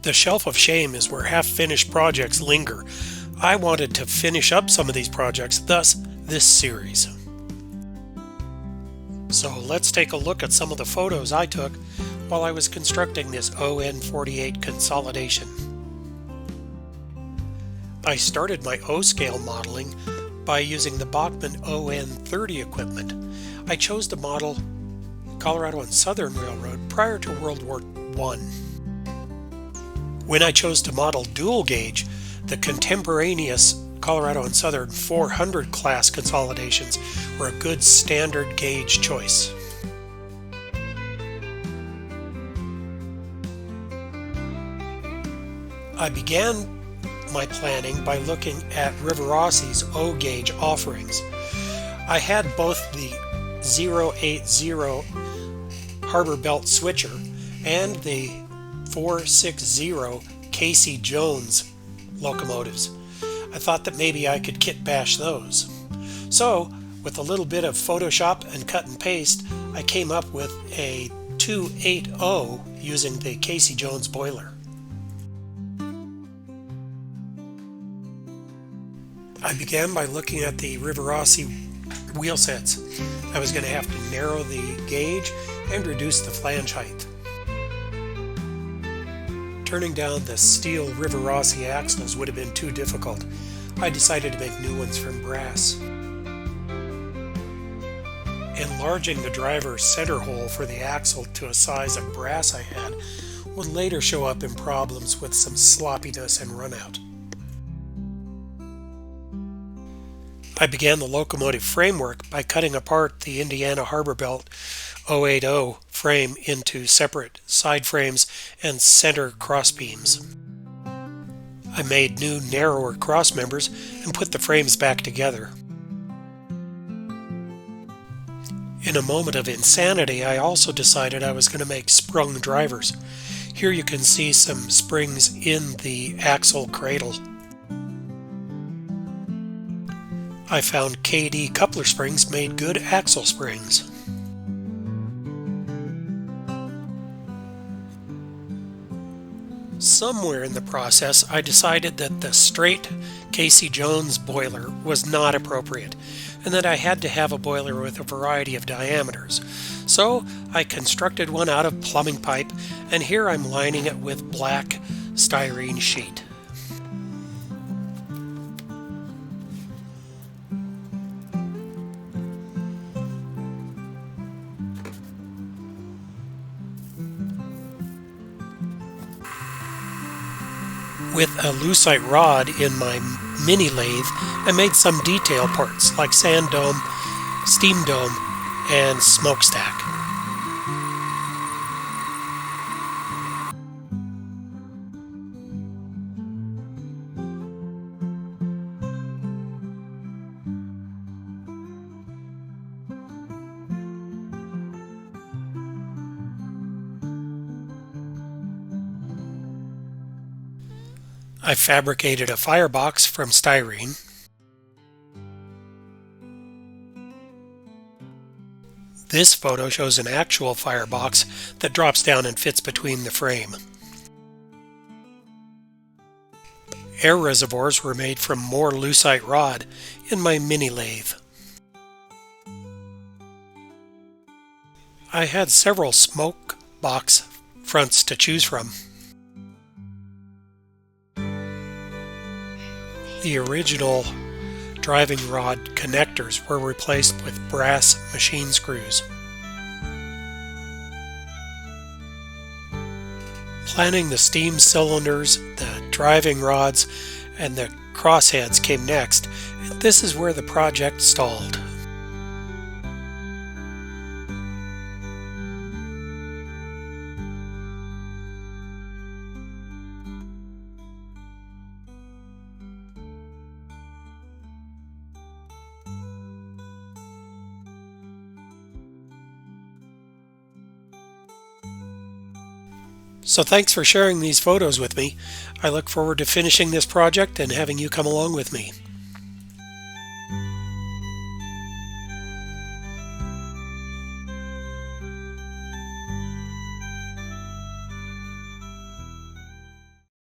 The shelf of shame is where half-finished projects linger. I wanted to finish up some of these projects, thus this series. So let's take a look at some of the photos I took while I was constructing this On48 consolidation. I started my O-scale modeling by using the Bachmann ON30 equipment. I chose to model Colorado and Southern Railroad prior to World War I. When I chose to model dual gauge, the contemporaneous Colorado and Southern 400 class consolidations were a good standard gauge choice. I began my planning by looking at Rivarosi's O-gauge offerings. I had both the 080 Harbor Belt Switcher and the 460 Casey Jones locomotives. I thought that maybe I could kit bash those. So, with a little bit of Photoshop and cut and paste, I came up with a 280 using the Casey Jones boiler. I began by looking at the Rivarossi wheel sets. I was going to have to narrow the gauge and reduce the flange height. Turning down the steel Rivarossi axles would have been too difficult. I decided to make new ones from brass. Enlarging the driver's center hole for the axle to a size of brass I had would later show up in problems with some sloppiness and runout. I began the locomotive framework by cutting apart the Indiana Harbor Belt 080 frame into separate side frames and center crossbeams. I made new narrower cross members and put the frames back together. In a moment of insanity, I also decided I was going to make sprung drivers. Here you can see some springs in the axle cradle. I found KD coupler springs made good axle springs. Somewhere in the process, I decided that the straight Casey Jones boiler was not appropriate, and that I had to have a boiler with a variety of diameters. So I constructed one out of plumbing pipe, and here I'm lining it with black styrene sheet. With a lucite rod in my mini lathe, I made some detail parts like sand dome, steam dome, and smokestack. I fabricated a firebox from styrene. This photo shows an actual firebox that drops down and fits between the frame. Air reservoirs were made from more lucite rod in my mini lathe. I had several smoke box fronts to choose from. The original driving rod connectors were replaced with brass machine screws. Planning the steam cylinders, the driving rods, and the crossheads came next, and this is where the project stalled. So thanks for sharing these photos with me. I look forward to finishing this project and having you come along with me.